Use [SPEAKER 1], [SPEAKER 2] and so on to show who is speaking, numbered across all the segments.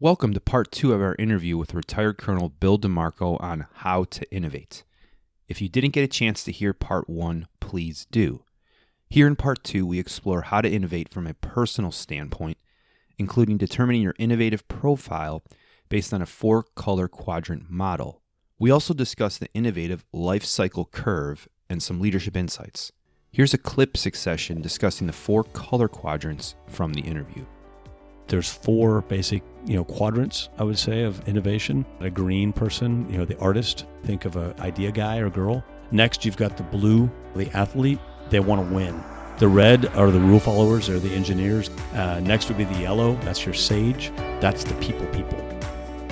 [SPEAKER 1] Welcome to part 2 of our interview with Retired Colonel Bill DeMarco on how to innovate. If you didn't get a chance to hear part 1, please do. Here in part 2, we explore how to innovate from a personal standpoint, including determining your innovative profile based on a 4-color quadrant model. We also discuss the Innovative LifeCycle Curve and some leadership insights. Here's a clip succession discussing the 4 color quadrants from the interview.
[SPEAKER 2] There's 4 basic, quadrants, I would say, of innovation. A green person, the artist, think of an idea guy or girl. Next, you've got the blue, the athlete. They want to win. The red are the rule followers, or the engineers. Next would be the yellow. That's your sage. That's the people.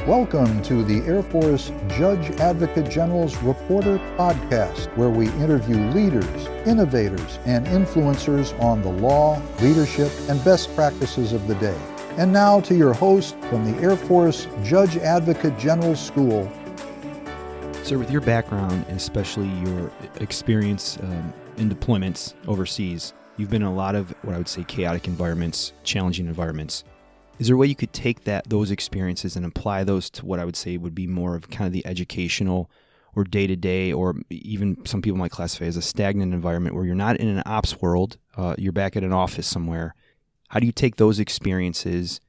[SPEAKER 3] Welcome to the Air Force Judge Advocate General's Reporter Podcast, where we interview leaders, innovators, and influencers on the law, leadership, and best practices of the day. And now to your host from the Air Force Judge Advocate General School.
[SPEAKER 1] Sir, with your background, and especially your experience in deployments overseas, you've been in a lot of what I would say chaotic environments, challenging environments. Is there a way you could take those experiences and apply those to what I would say would be more of kind of the educational or day-to-day, or even some people might classify as a stagnant environment where you're not in an ops world, you're back at an office somewhere? How do you take those experiences,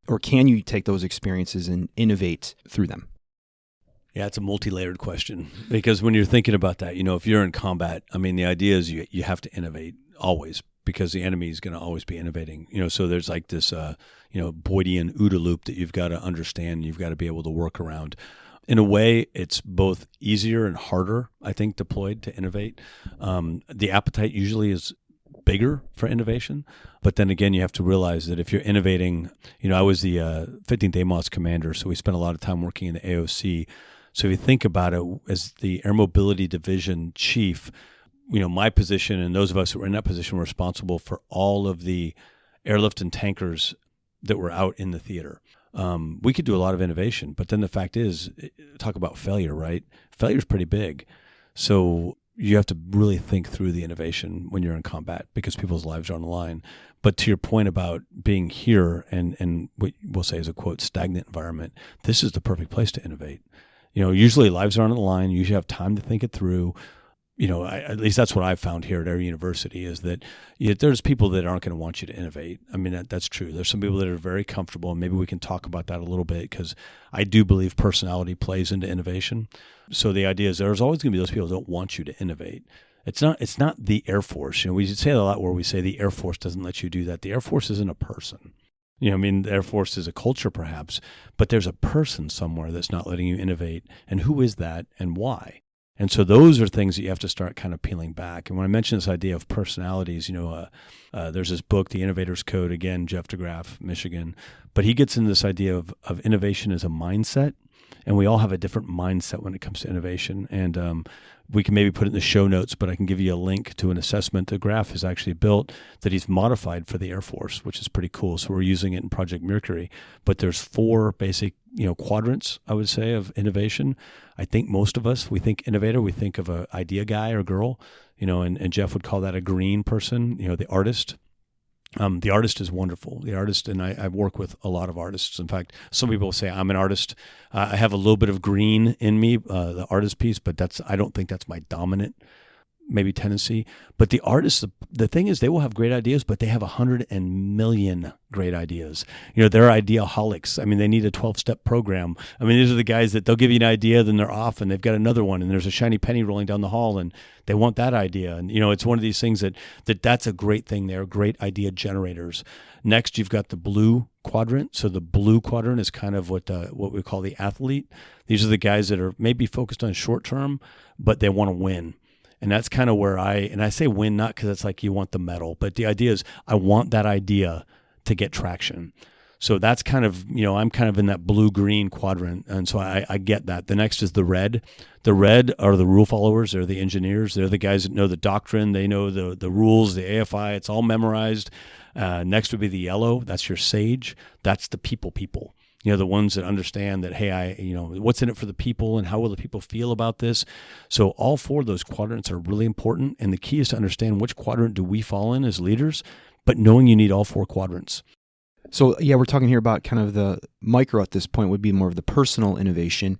[SPEAKER 1] or can you take those experiences and innovate through them?
[SPEAKER 2] Yeah, it's a multi-layered question, because when you're thinking about that, if you're in combat, the idea is you have to innovate always, because the enemy is going to always be innovating. So there's like this, Boydian OODA loop that you've got to understand, you've got to be able to work around. In a way, it's both easier and harder, I think, deployed to innovate. The appetite usually is bigger for innovation. But then again, you have to realize that if you're innovating, I was the 15th AMOS commander, so we spent a lot of time working in the AOC. So if you think about it, as the Air Mobility Division chief, my position and those of us who were in that position were responsible for all of the airlift and tankers that were out in the theater. We could do a lot of innovation, but then the fact is, talk about failure, right? Failure is pretty big. So you have to really think through the innovation when you're in combat, because people's lives are on the line. But to your point about being here and what we'll say is a, quote, stagnant environment, this is the perfect place to innovate. Usually lives are on the line. You usually have time to think it through. At least that's what I've found here at Air University, is that there's people that aren't going to want you to innovate. That's true. There's some people that are very comfortable, and maybe we can talk about that a little bit, because I do believe personality plays into innovation. So the idea is there's always going to be those people that don't want you to innovate. It's not the Air Force. We say it a lot where we say the Air Force doesn't let you do that. The Air Force isn't a person. The Air Force is a culture perhaps, but there's a person somewhere that's not letting you innovate. And who is that and why? And so those are things that you have to start kind of peeling back. And when I mention this idea of personalities, there's this book, The Innovator's Code, again, Jeff DeGraff, Michigan. But he gets into this idea of innovation as a mindset. And we all have a different mindset when it comes to innovation. And we can maybe put it in the show notes, but I can give you a link to an assessment that Graff has actually built that he's modified for the Air Force, which is pretty cool. So we're using it in Project Mercury. But there's 4 basic quadrants, I would say, of innovation. I think most of us, we think innovator, we think of an idea guy or girl, and Jeff would call that a green person, the artist. The artist is wonderful. The artist, and I work with a lot of artists. In fact, some people say I'm an artist. I have a little bit of green in me, the artist piece, but I don't think that's my dominant maybe tendency. But the artists, the thing is, they will have great ideas, but they have 100 million great ideas. They're ideaholics. They need a 12-step program. These are the guys that they'll give you an idea, then they're off, and they've got another one, and there's a shiny penny rolling down the hall, and they want that idea. And, it's one of these things that's a great thing. They're great idea generators. Next, you've got the blue quadrant. So the blue quadrant is kind of what we call the athlete. These are the guys that are maybe focused on short term, but they want to win. And that's kind of where I say win, not because it's like you want the medal, but the idea is I want that idea to get traction. So that's kind of, I'm kind of in that blue-green quadrant. And so I get that. The next is the red. The red are the rule followers. They're the engineers. They're the guys that know the doctrine. They know the rules, the AFI. It's all memorized. Next would be the yellow. That's your sage. That's the people. The ones that understand that, hey, what's in it for the people and how will the people feel about this? So all 4 of those quadrants are really important. And the key is to understand which quadrant do we fall in as leaders, but knowing you need all 4 quadrants.
[SPEAKER 1] So yeah, we're talking here about kind of the micro at this point would be more of the personal innovation.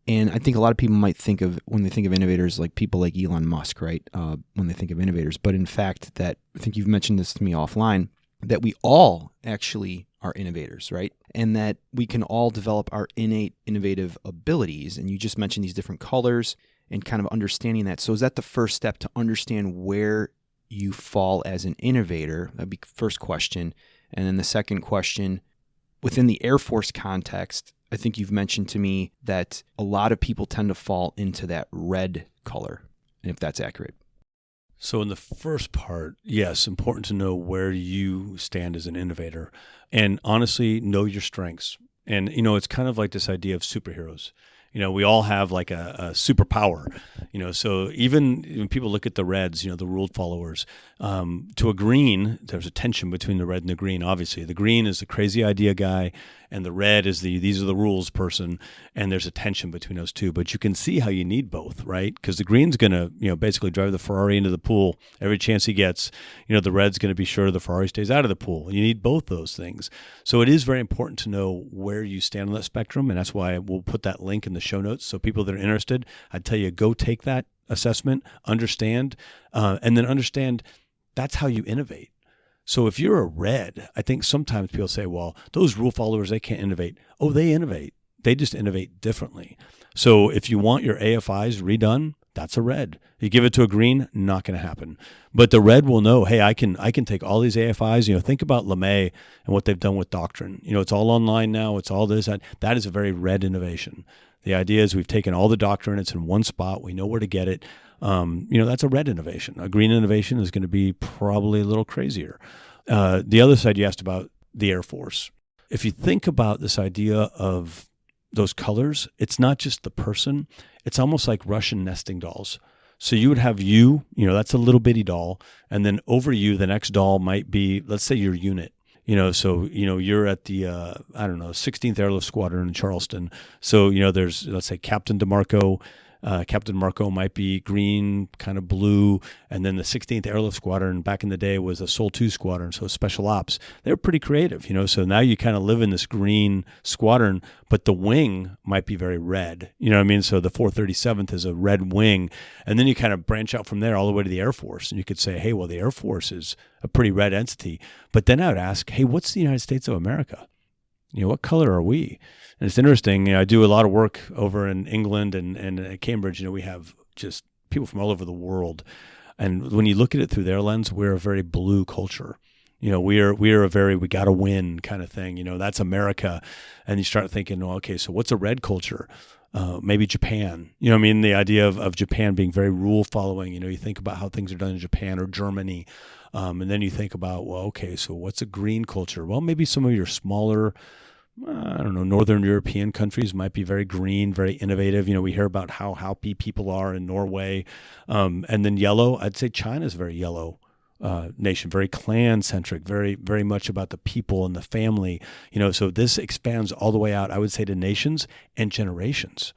[SPEAKER 1] And I think a lot of people might think of, when they think of innovators, like people like Elon Musk, right? When they think of innovators. But in fact, that I think you've mentioned this to me offline, that we all actually are innovators, right? And that we can all develop our innate innovative abilities. And you just mentioned these different colors and kind of understanding that. So is that the first step to understand where you fall as an innovator? That'd be the first question. And then the second question, within the Air Force context, I think you've mentioned to me that a lot of people tend to fall into that red color, and if that's accurate.
[SPEAKER 2] So in the first part, yes, important to know where you stand as an innovator and honestly know your strengths. And, it's kind of like this idea of superheroes. We all have like a superpower, so even when people look at the reds, the rule followers, to a green, there's a tension between the red and the green, obviously. The green is the crazy idea guy, and the red is these are the rules person, and there's a tension between those two. But you can see how you need both, right? Because the green's going to, basically drive the Ferrari into the pool every chance he gets. The red's going to be sure the Ferrari stays out of the pool. You need both those things. So it is very important to know where you stand on that spectrum, and that's why we'll put that link in the show notes. So people that are interested, I'd tell you, go take that assessment, understand, and then understand that's how you innovate. So if you're a red, I think sometimes people say, well, those rule followers, they can't innovate. Oh, they innovate. They just innovate differently. So if you want your AFIs redone, that's a red. You give it to a green, not going to happen. But the red will know, hey, I can take all these AFIs. Think about LeMay and what they've done with doctrine. It's all online now. It's all this. That is a very red innovation. The idea is we've taken all the doctrine. It's in one spot. We know where to get it. That's a red innovation. A green innovation is going to be probably a little crazier. The other side, you asked about the Air Force. If you think about this idea of those colors, it's not just the person. It's almost like Russian nesting dolls. So you would have that's a little bitty doll. And then over you, the next doll might be, let's say, your unit. You're at the, 16th Airlift Squadron in Charleston. So, there's, let's say, Captain DeMarco. Captain DeMarco might be green, kind of blue. And then the 16th Airlift Squadron back in the day was a Sol 2 Squadron, so special ops. They're pretty creative, So now you kind of live in this green squadron, but the wing might be very red. You know what I mean? So the 437th is a red wing. And then you kind of branch out from there all the way to the Air Force. And you could say, hey, well, the Air Force is a pretty red entity. But then I would ask, hey, what's the United States of America? What color are we? And it's interesting. I do a lot of work over in England and at Cambridge. We have just people from all over the world. And when you look at it through their lens, we're a very blue culture. We are a very, we got to win kind of thing. That's America. And you start thinking, well, okay, so what's a red culture? Maybe Japan. The idea of Japan being very rule following. You think about how things are done in Japan or Germany. And then you think about, well, okay, so what's a green culture? Well, maybe some of your smaller, Northern European countries might be very green, very innovative. We hear about how happy people are in Norway. And then yellow, I'd say China's very yellow nation, very clan-centric, very, very much about the people and the family. So this expands all the way out, I would say, to nations and generations.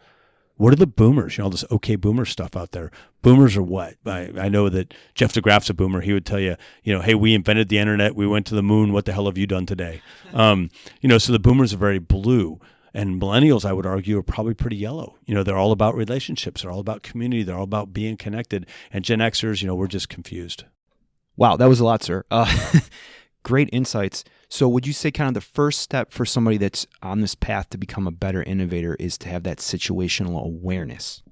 [SPEAKER 2] What are the boomers? All this okay boomer stuff out there. Boomers are what? I know that Jeff DeGraff's a boomer. He would tell you, hey, we invented the internet. We went to the moon. What the hell have you done today? So the boomers are very blue. And millennials, I would argue, are probably pretty yellow. They're all about relationships. They're all about community. They're all about being connected. And Gen Xers, we're just confused.
[SPEAKER 1] Wow, that was a lot, sir. Great insights. So would you say kind of the first step for somebody that's on this path to become a better innovator is to have that situational awareness?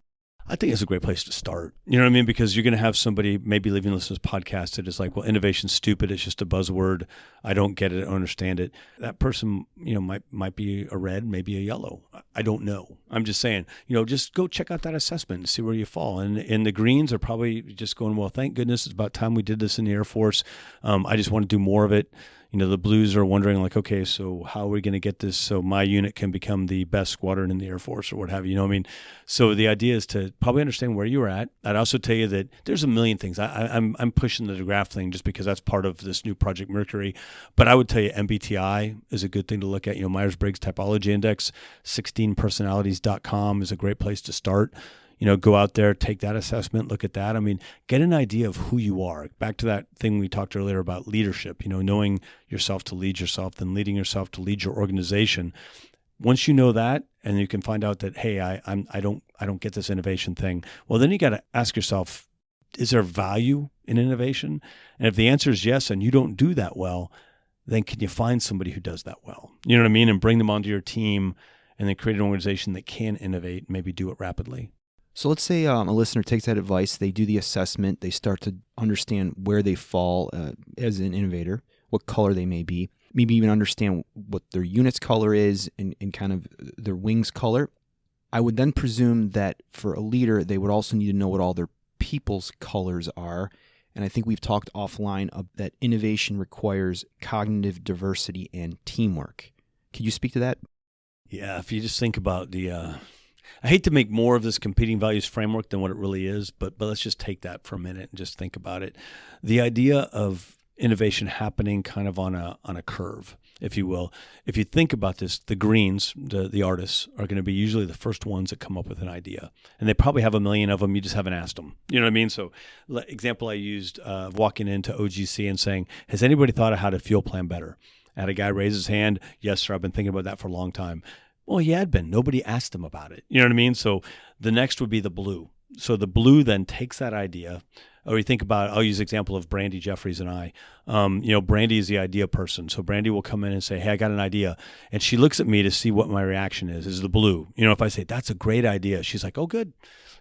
[SPEAKER 2] I think it's a great place to start. You know what I mean? Because you're going to have somebody maybe leaving this podcast that is like, well, innovation's stupid. It's just a buzzword. I don't get it. I don't understand it. That person, might be a red, maybe a yellow. I don't know. I'm just saying, just go check out that assessment and see where you fall. And the greens are probably just going, well, thank goodness it's about time we did this in the Air Force. I just want to do more of it. The blues are wondering like, okay, so how are we going to get this so my unit can become the best squadron in the Air Force or what have you? So the idea is to probably understand where you're at. I'd also tell you that there's a million things. I'm pushing the DeGraff thing just because that's part of this new Project Mercury. But I would tell you MBTI is a good thing to look at. Myers-Briggs Typology Index, 16personalities.com is a great place to start. go out there, take that assessment, look at that. I mean, get an idea of who you are. Back to that thing we talked earlier about leadership, knowing yourself to lead yourself, then leading yourself to lead your organization. Once you know that, and you can find out that, hey, I don't get this innovation thing. Well, then you got to ask yourself, is there value in innovation? And if the answer is yes, and you don't do that well, then can you find somebody who does that well? You know what I mean? And bring them onto your team, and then create an organization that can innovate, maybe do it rapidly.
[SPEAKER 1] So let's say a listener takes that advice, they do the assessment, they start to understand where they fall as an innovator, what color they may be, maybe even understand what their unit's color is and kind of their wings color. I would then presume that for a leader, they would also need to know what all their people's colors are. And I think we've talked offline that innovation requires cognitive diversity and teamwork. Could you speak to that?
[SPEAKER 2] Yeah, if you just think about I hate to make more of this competing values framework than what it really is, but let's just take that for a minute and just think about it. The idea of innovation happening kind of on a curve, if you will. If you think about this, the greens, the artists, are going to be usually the first ones that come up with an idea. And they probably have a million of them, you just haven't asked them. You know what I mean? So example I used, walking into OGC and saying, has anybody thought of how to fuel plan better? I had a guy raise his hand, yes, sir, I've been thinking about that for a long time. Well, he had been. Nobody asked him about it. You know what I mean? So the next would be the blue. So the blue then takes that idea, or you think about, I'll use the example of Brandy Jeffries and I. Brandy is the idea person. So Brandy will come in and say, hey, I got an idea. And she looks at me to see what my reaction is the blue. If I say, that's a great idea, she's like, oh, good.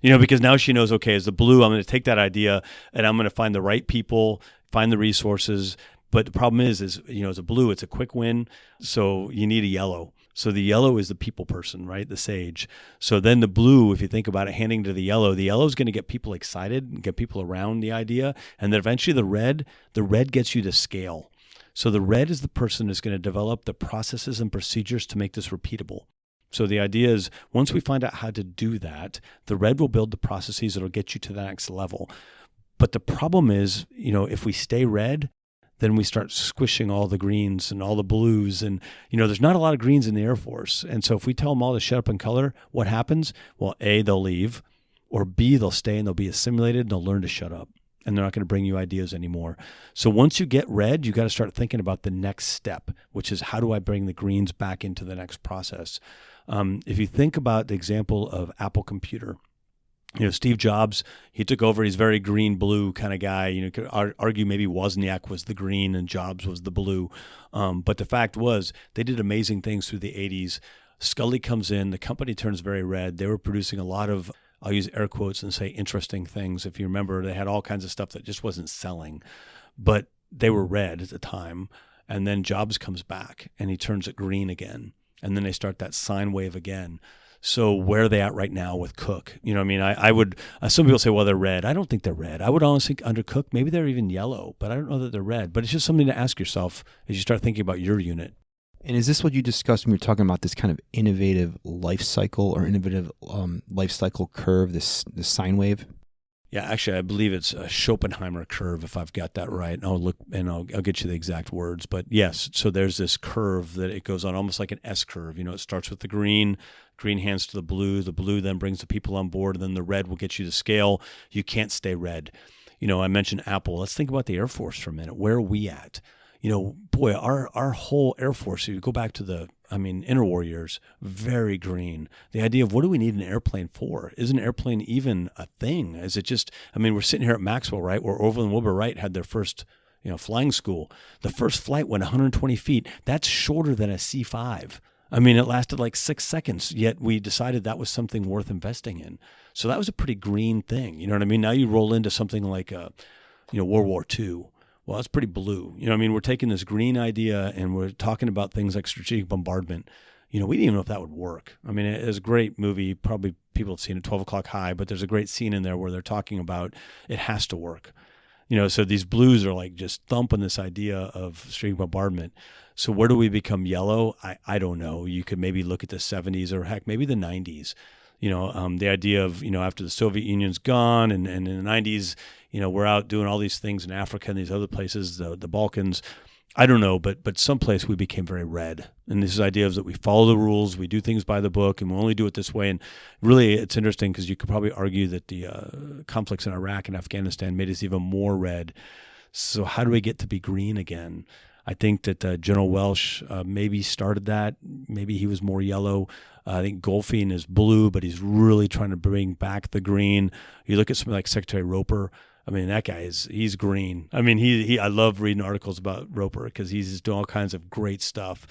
[SPEAKER 2] Because now she knows, okay, as the blue, I'm going to take that idea and I'm going to find the right people, find the resources. But the problem is as a blue, it's a quick win. So you need a yellow. So the yellow is the people person, right? The sage. So then the blue, if you think about it, handing to the yellow is going to get people excited and get people around the idea. And then eventually the red gets you to scale. So the red is the person that's going to develop the processes and procedures to make this repeatable. So the idea is once we find out how to do that, the red will build the processes that will get you to the next level. But the problem is, if we stay red, then we start squishing all the greens and all the blues. And, there's not a lot of greens in the Air Force. And so if we tell them all to shut up in color, what happens? Well, A, they'll leave, or B, they'll stay and they'll be assimilated and they'll learn to shut up. And they're not going to bring you ideas anymore. So once you get red, you got to start thinking about the next step, which is how do I bring the greens back into the next process? If you think about the example of Apple Computer, Steve Jobs, he took over. He's very green, blue kind of guy. You could argue maybe Wozniak was the green and Jobs was the blue. But the fact was they did amazing things through the 80s. Scully comes in. The company turns very red. They were producing a lot of, I'll use air quotes and say interesting things. If you remember, they had all kinds of stuff that just wasn't selling. But they were red at the time. And then Jobs comes back and he turns it green again. And then they start that sine wave again. So where are they at right now with Cook? I would, some people say, well, they're red. I don't think they're red. I would honestly think under Cook, maybe they're even yellow, but I don't know that they're red. But it's just something to ask yourself as you start thinking about your unit.
[SPEAKER 1] And is this what you discussed when we were talking about this kind of innovative life cycle or innovative life cycle curve, this sine wave?
[SPEAKER 2] Yeah, actually, I believe it's a Schopenhauer curve, if I've got that right. I'll look and I'll get you the exact words. But yes, so there's this curve that it goes on almost like an S curve. It starts with the green hands to the blue then brings the people on board, and then the red will get you to scale. You can't stay red. I mentioned Apple. Let's think about the Air Force for a minute. Where are we at? Boy, our whole Air Force, if you go back to the interwar years, very green. The idea of what do we need an airplane for? Is an airplane even a thing? Is it just, we're sitting here at Maxwell, right, where Orville and Wilbur Wright had their first, flying school. The first flight went 120 feet. That's shorter than a C-5. It lasted like 6 seconds, yet we decided that was something worth investing in. So that was a pretty green thing. You know what I mean? Now you roll into something like, World War II. Well, that's pretty blue. We're taking this green idea and we're talking about things like strategic bombardment. We didn't even know if that would work. It's a great movie. Probably people have seen it, 12 O'Clock High, but there's a great scene in there where they're talking about it has to work. So these blues are like just thumping this idea of strategic bombardment. So where do we become yellow? I don't know. You could maybe look at the 70s or heck, maybe the 90s. The idea of, after the Soviet Union's gone and in the 90s, we're out doing all these things in Africa and these other places, the Balkans. I don't know, but someplace we became very red. And this idea is that we follow the rules, we do things by the book, and we only do it this way. And really, it's interesting because you could probably argue that the conflicts in Iraq and Afghanistan made us even more red. So how do we get to be green again? I think that General Welsh maybe started that. Maybe he was more yellow. I think Goldfein is blue, but he's really trying to bring back the green. You look at something like Secretary Roper. I mean, that guy he's green. I mean, I love reading articles about Roper because he's just doing all kinds of great stuff.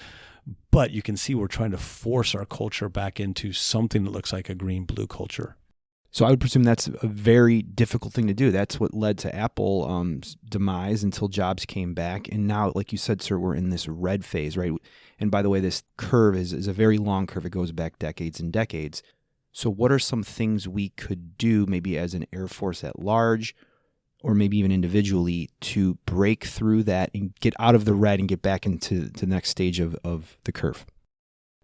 [SPEAKER 2] But you can see we're trying to force our culture back into something that looks like a green-blue culture.
[SPEAKER 1] So I would presume that's a very difficult thing to do. That's what led to Apple's demise until Jobs came back. And now, like you said, sir, we're in this red phase, right? And by the way, this curve is a very long curve. It goes back decades and decades. So what are some things we could do maybe as an Air Force at large, or maybe even individually, to break through that and get out of the red and get back into the next stage of the curve?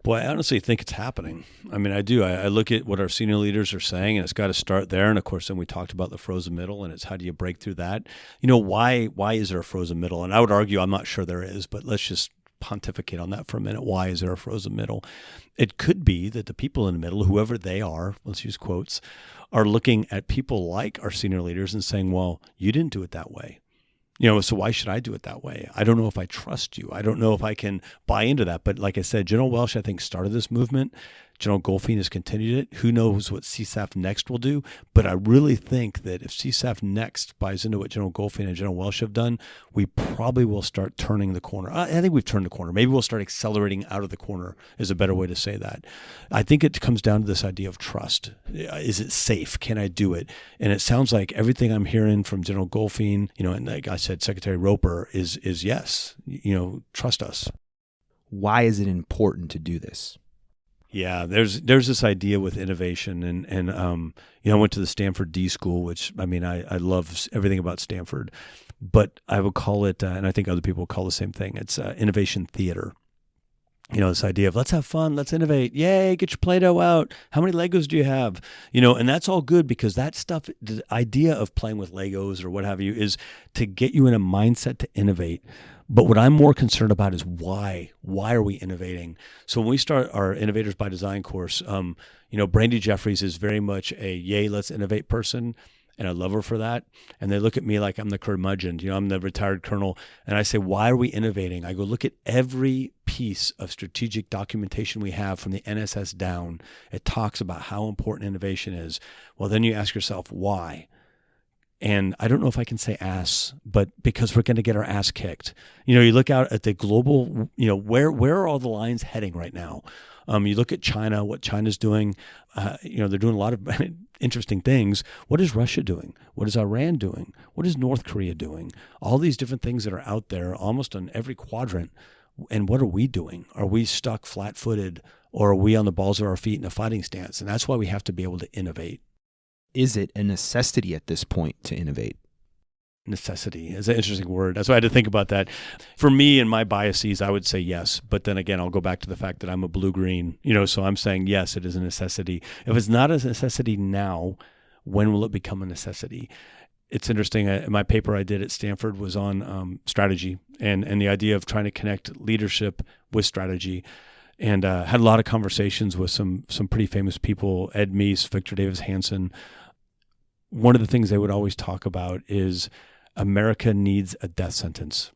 [SPEAKER 2] Boy, I honestly think it's happening. I mean, I do. I look at what our senior leaders are saying, and it's got to start there. And of course, then we talked about the frozen middle, and it's how do you break through that? You know, why is there a frozen middle? And I would argue I'm not sure there is, but let's just pontificate on that for a minute. Why is there a frozen middle? It could be that the people in the middle, whoever they are, let's use quotes, are looking at people like our senior leaders and saying, well, you didn't do it that way. You know, so why should I do it that way? I don't know if I trust you. I don't know if I can buy into that. But like I said, General Welsh, I think, started this movement. General Goldfein has continued it. Who knows what CSAF next will do? But I really think that if CSAF next buys into what General Goldfein and General Welsh have done, we probably will start turning the corner. I think we've turned the corner. Maybe we'll start accelerating out of the corner is a better way to say that. I think it comes down to this idea of trust. Is it safe? Can I do it? And it sounds like everything I'm hearing from General Goldfein, you know, and like I said, Secretary Roper is yes, you know, trust us.
[SPEAKER 1] Why is it important to do this?
[SPEAKER 2] Yeah, there's this idea with innovation, and you know, I went to the Stanford D School, which I mean, I love everything about Stanford, but I would call it, and I think other people call the same thing. It's innovation theater. You know, this idea of let's have fun, let's innovate, yay, get your Play-Doh out. How many Legos do you have? You know, and that's all good because that stuff, the idea of playing with Legos or what have you, is to get you in a mindset to innovate. But what I'm more concerned about is why. Why are we innovating? So when we start our Innovators by Design course, you know, Brandy Jeffries is very much a yay, let's innovate person. And I love her for that. And they look at me like I'm the curmudgeon. You know, I'm the retired colonel. And I say, why are we innovating? I go, look at every piece of strategic documentation we have from the NSS down. It talks about how important innovation is. Well, then you ask yourself, why? And I don't know if I can say ass, but because we're going to get our ass kicked. You know, you look out at the global, you know, where are all the lines heading right now? You look at China, what China's doing, you know, they're doing a lot of interesting things. What is Russia doing? What is Iran doing? What is North Korea doing? All these different things that are out there almost on every quadrant. And what are we doing? Are we stuck flat-footed, or are we on the balls of our feet in a fighting stance? And that's why we have to be able to innovate.
[SPEAKER 1] Is it a necessity at this point to innovate?
[SPEAKER 2] Necessity is an interesting word. That's why I had to think about that. For me and my biases, I would say yes. But then again, I'll go back to the fact that I'm a blue-green, you know, so I'm saying yes, it is a necessity. If it's not a necessity now, when will it become a necessity? It's interesting. My paper I did at Stanford was on strategy and the idea of trying to connect leadership with strategy. And had a lot of conversations with some pretty famous people, Ed Meese, Victor Davis Hanson. One of the things they would always talk about is America needs a death sentence.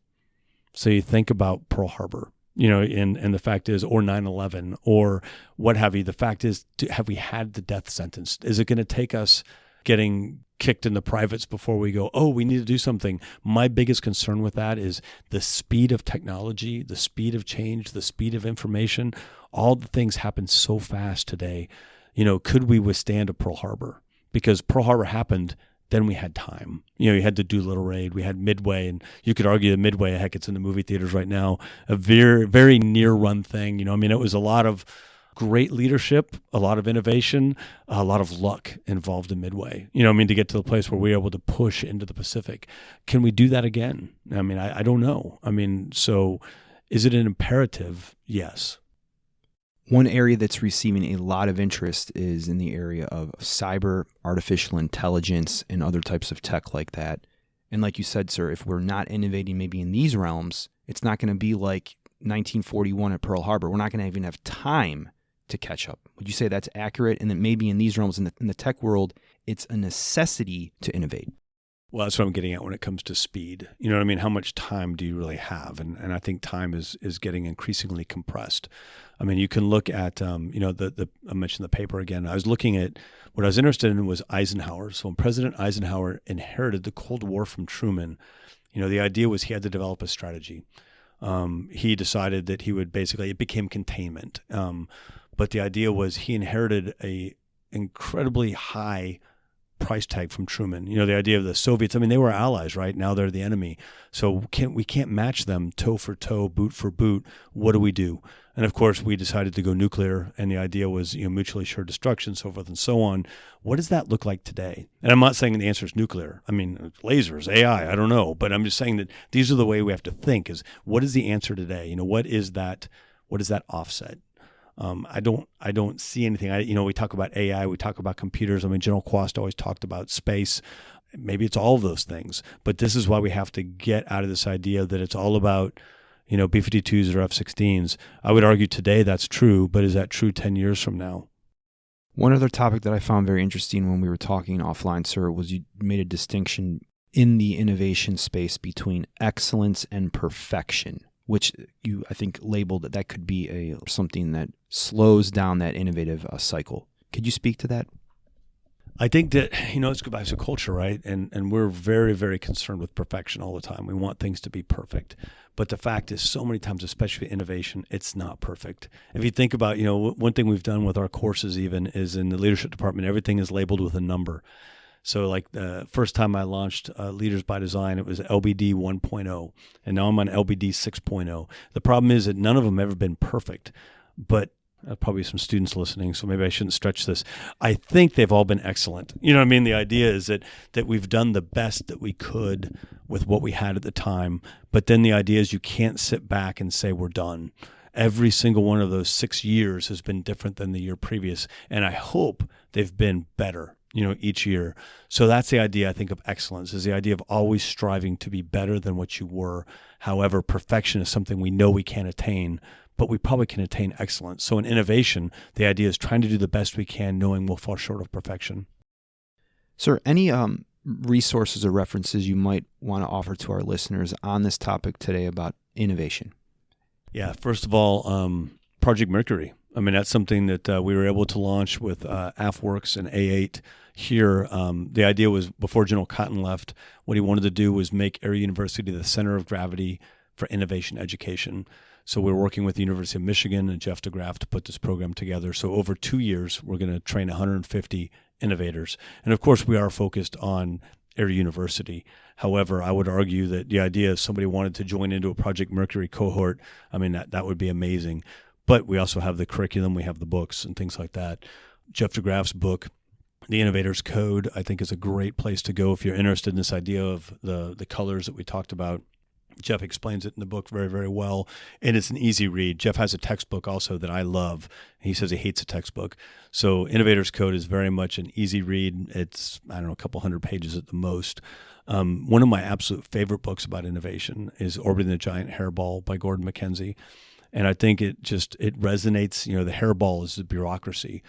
[SPEAKER 2] So you think about Pearl Harbor, you know, and the fact is, or 9/11, or what have you. The fact is, have we had the death sentence? Is it going to take us getting kicked in the privates before we go, oh, we need to do something? My biggest concern with that is the speed of technology, the speed of change, the speed of information. All the things happen so fast today. You know, could we withstand a Pearl Harbor? Because Pearl Harbor happened, then we had time. You know, you had to do Little Raid, we had Midway, and you could argue that Midway, heck, it's in the movie theaters right now, a very, very near run thing. You know, I mean, it was a lot of great leadership, a lot of innovation, a lot of luck involved in Midway. You know, I mean, to get to the place where we were able to push into the Pacific. Can we do that again? I mean, I don't know. I mean, so is it an imperative? Yes.
[SPEAKER 1] One area that's receiving a lot of interest is in the area of cyber, artificial intelligence, and other types of tech like that. And like you said, sir, if we're not innovating maybe in these realms, it's not going to be like 1941 at Pearl Harbor. We're not going to even have time to catch up. Would you say that's accurate? And that maybe in these realms, in the tech world, it's a necessity to innovate?
[SPEAKER 2] Well, that's what I'm getting at when it comes to speed. You know what I mean? How much time do you really have? And I think time is getting increasingly compressed. I mean, you can look at, I mentioned the paper again. I was looking at, what I was interested in was Eisenhower. So when President Eisenhower inherited the Cold War from Truman, the idea was he had to develop a strategy. He decided that he would it became containment. But the idea was he inherited a incredibly high price tag from Truman. The idea of the Soviets, they were allies, right? Now they're the enemy. So we can't match them toe for toe, boot for boot. What do we do? And of course, we decided to go nuclear, and the idea was mutually assured destruction, so forth and so on. What does that look like today? And I'm not saying the answer is nuclear. Lasers, AI, I don't know. But I'm just saying that these are the way we have to think, is what is the answer today? What is that offset? I don't see anything. We talk about AI, we talk about computers. General Quast always talked about space. Maybe it's all of those things, but this is why we have to get out of this idea that it's all about, B-52s or F-16s. I would argue today that's true, but is that true 10 years from now?
[SPEAKER 1] One other topic that I found very interesting when we were talking offline, sir, was you made a distinction in the innovation space between excellence and perfection, which you, I think, labeled that could be something that slows down that innovative cycle. Could you speak to that?
[SPEAKER 2] I think that, let's go back to culture, right? And we're very, very concerned with perfection all the time. We want things to be perfect. But the fact is, so many times, especially innovation, it's not perfect. If you think about, one thing we've done with our courses even is in the leadership department, everything is labeled with a number. So like the first time I launched Leaders by Design, it was LBD 1.0, and now I'm on LBD 6.0. The problem is that none of them have ever been perfect, but probably some students listening, so maybe I shouldn't stretch this. I think they've all been excellent. The idea is that we've done the best that we could with what we had at the time, but then the idea is you can't sit back and say we're done. Every single one of those 6 years has been different than the year previous, and I hope they've been better, each year. So that's the idea, I think, of excellence, is the idea of always striving to be better than what you were. However, perfection is something we know we can't attain, but we probably can attain excellence. So in innovation, the idea is trying to do the best we can, knowing we'll fall short of perfection.
[SPEAKER 1] Sir, any resources or references you might want to offer to our listeners on this topic today about innovation?
[SPEAKER 2] Yeah, first of all, Project Mercury. That's something that we were able to launch with AFWorks and A8 here. The idea was, before General Cotton left, what he wanted to do was make Air University the center of gravity for innovation education. So we're working with the University of Michigan and Jeff DeGraff to put this program together. So over 2 years, we're going to train 150 innovators. And of course, we are focused on Air University. However, I would argue that the idea, if somebody wanted to join into a Project Mercury cohort, that would be amazing. But we also have the curriculum, we have the books and things like that. Jeff DeGraff's book, The Innovator's Code, I think is a great place to go if you're interested in this idea of the colors that we talked about. Jeff explains it in the book very, very well, and it's an easy read. Jeff has a textbook also that I love. He says he hates a textbook. So Innovator's Code is very much an easy read. It's, a couple hundred pages at the most. One of my absolute favorite books about innovation is Orbiting the Giant Hairball by Gordon MacKenzie. And I think it resonates. The hairball is the bureaucracy.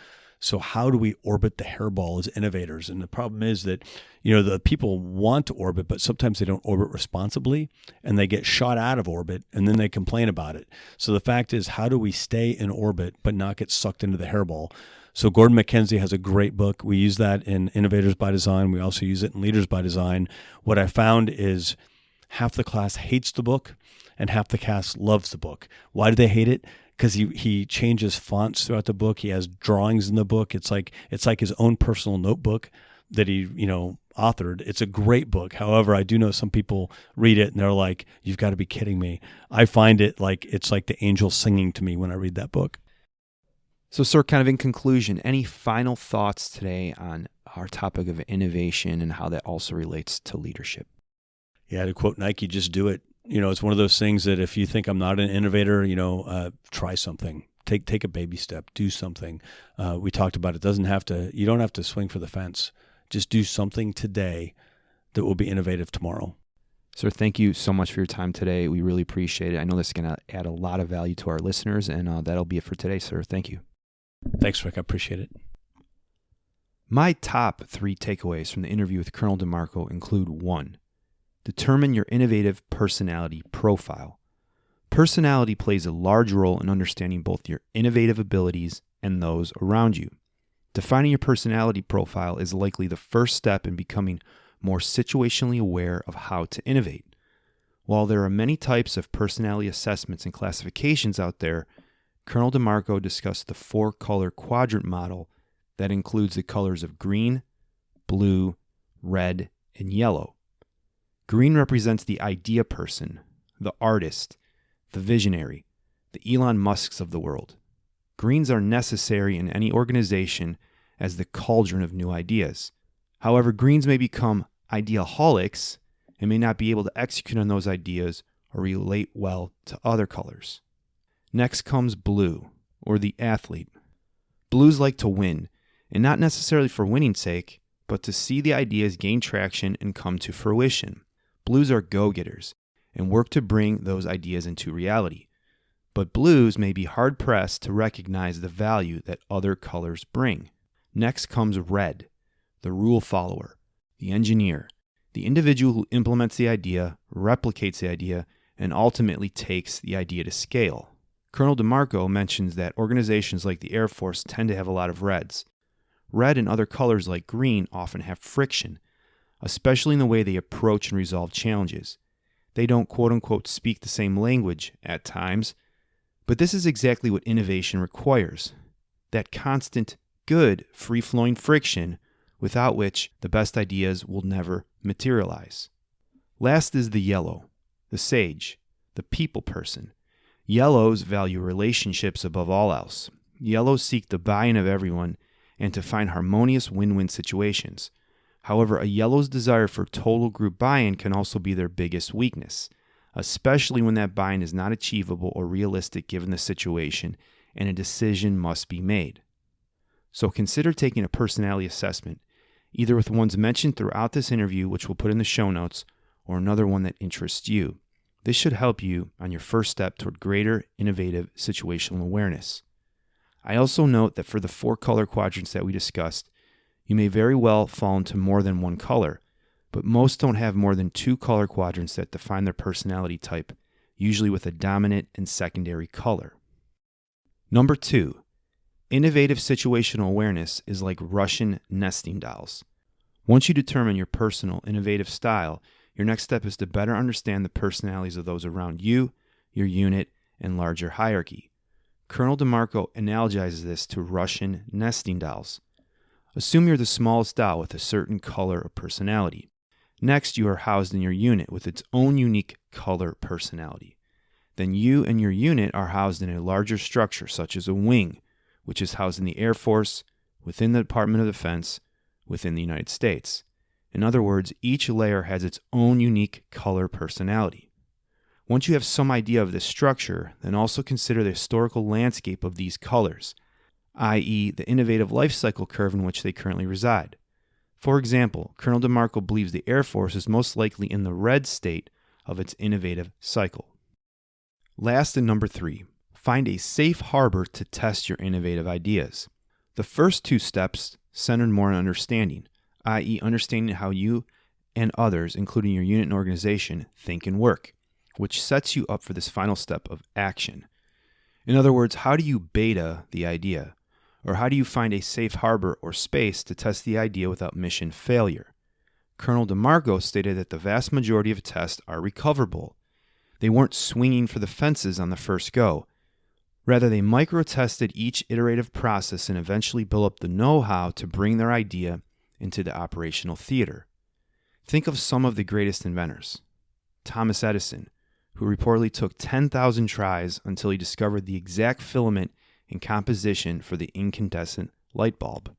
[SPEAKER 2] So how do we orbit the hairball as innovators? And the problem is that, the people want to orbit, but sometimes they don't orbit responsibly, and they get shot out of orbit, and then they complain about it. So the fact is, how do we stay in orbit but not get sucked into the hairball? So Gordon MacKenzie has a great book. We use that in Innovators by Design. We also use it in Leaders by Design. What I found is half the class hates the book and half the class loves the book. Why do they hate it? Because he changes fonts throughout the book. He has drawings in the book. It's like his own personal notebook that he authored. It's a great book. However, I do know some people read it and they're like, "You've got to be kidding me." I find it like it's like the angels singing to me when I read that book.
[SPEAKER 1] So, sir, kind of in conclusion, any final thoughts today on our topic of innovation and how that also relates to leadership?
[SPEAKER 2] Yeah, to quote Nike, just do it. It's one of those things that if you think I'm not an innovator, try something. Take a baby step. Do something. We talked about it. You don't have to swing for the fence. Just do something today that will be innovative tomorrow.
[SPEAKER 1] Sir, thank you so much for your time today. We really appreciate it. I know this is going to add a lot of value to our listeners, and that'll be it for today, sir. Thank you.
[SPEAKER 2] Thanks, Rick. I appreciate it.
[SPEAKER 1] My top 3 takeaways from the interview with Colonel DeMarco include 1. Determine your innovative personality profile. Personality plays a large role in understanding both your innovative abilities and those around you. Defining your personality profile is likely the first step in becoming more situationally aware of how to innovate. While there are many types of personality assessments and classifications out there, Colonel DeMarco discussed the 4-color quadrant model that includes the colors of green, blue, red, and yellow. Green represents the idea person, the artist, the visionary, the Elon Musks of the world. Greens are necessary in any organization as the cauldron of new ideas. However, greens may become ideaholics and may not be able to execute on those ideas or relate well to other colors. Next comes blue, or the athlete. Blues like to win, and not necessarily for winning's sake, but to see the ideas gain traction and come to fruition. Blues are go-getters and work to bring those ideas into reality. But blues may be hard-pressed to recognize the value that other colors bring. Next comes red, the rule follower, the engineer, the individual who implements the idea, replicates the idea, and ultimately takes the idea to scale. Colonel DeMarco mentions that organizations like the Air Force tend to have a lot of reds. Red and other colors like green often have friction, especially in the way they approach and resolve challenges. They don't quote-unquote speak the same language at times, but this is exactly what innovation requires. That constant, good, free-flowing friction without which the best ideas will never materialize. Last is the yellow, the sage, the people person. Yellows value relationships above all else. Yellows seek the buy-in of everyone and to find harmonious win-win situations. However, a yellow's desire for total group buy-in can also be their biggest weakness, especially when that buy-in is not achievable or realistic given the situation and a decision must be made. So consider taking a personality assessment, either with ones mentioned throughout this interview, which we'll put in the show notes, or another one that interests you. This should help you on your first step toward greater innovative situational awareness. I also note that for the 4 color quadrants that we discussed, you may very well fall into more than one color, but most don't have more than 2 color quadrants that define their personality type, usually with a dominant and secondary color. Number 2, innovative situational awareness is like Russian nesting dolls. Once you determine your personal innovative style, your next step is to better understand the personalities of those around you, your unit, and larger hierarchy. Colonel DeMarco analogizes this to Russian nesting dolls. Assume you're the smallest doll with a certain color or personality. Next, you are housed in your unit with its own unique color personality. Then you and your unit are housed in a larger structure such as a wing, which is housed in the Air Force, within the Department of Defense, within the United States. In other words, each layer has its own unique color personality. Once you have some idea of this structure, then also consider the historical landscape of these colors, i.e. the Innovative LifeCycle Curve in which they currently reside. For example, Colonel DeMarco believes the Air Force is most likely in the red state of its innovative cycle. Last and number 3, find a safe harbor to test your innovative ideas. The first 2 steps centered more on understanding, i.e. understanding how you and others, including your unit and organization, think and work, which sets you up for this final step of action. In other words, how do you beta the idea? Or how do you find a safe harbor or space to test the idea without mission failure? Colonel DeMarco stated that the vast majority of tests are recoverable. They weren't swinging for the fences on the first go. Rather, they micro-tested each iterative process and eventually built up the know-how to bring their idea into the operational theater. Think of some of the greatest inventors. Thomas Edison, who reportedly took 10,000 tries until he discovered the exact filament and composition for the incandescent light bulb.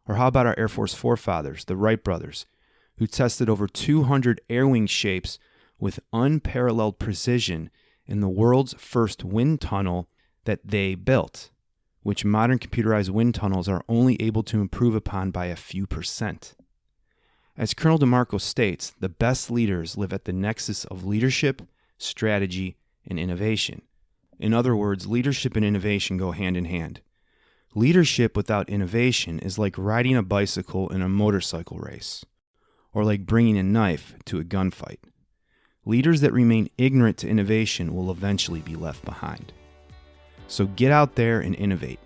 [SPEAKER 1] Or how about our Air Force forefathers, the Wright brothers, who tested over 200 air wing shapes with unparalleled precision in the world's first wind tunnel that they built, which modern computerized wind tunnels are only able to improve upon by a few %. As Colonel DeMarco states, the best leaders live at the nexus of leadership, strategy, and innovation. In other words, leadership and innovation go hand in hand. Leadership without innovation is like riding a bicycle in a motorcycle race, or like bringing a knife to a gunfight. Leaders that remain ignorant to innovation will eventually be left behind. So get out there and innovate.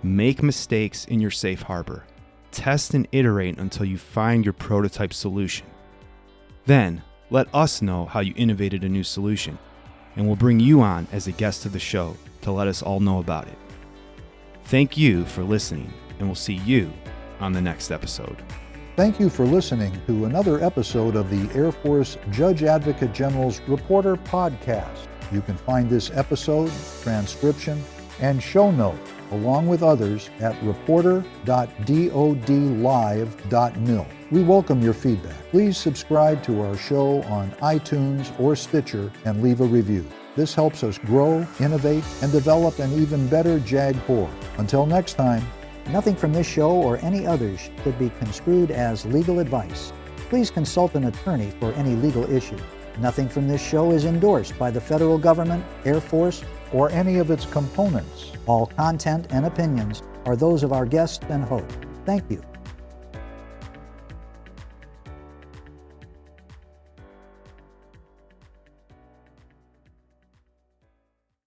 [SPEAKER 1] Make mistakes in your safe harbor. Test and iterate until you find your prototype solution. Then, let us know how you innovated a new solution, and we'll bring you on as a guest of the show to let us all know about it. Thank you for listening, and we'll see you on the next episode.
[SPEAKER 3] Thank you for listening to another episode of the Air Force Judge Advocate General's Reporter Podcast. You can find this episode, transcription, and show note, along with others, at reporter.dodlive.mil. We welcome your feedback. Please subscribe to our show on iTunes or Stitcher and leave a review. This helps us grow, innovate, and develop an even better JAG Corps. Until next time,
[SPEAKER 4] nothing from this show or any others should be construed as legal advice. Please consult an attorney for any legal issue. Nothing from this show is endorsed by the federal government, Air Force,
[SPEAKER 3] or any of its components.
[SPEAKER 4] All content and opinions are those of our guests and host. Thank you.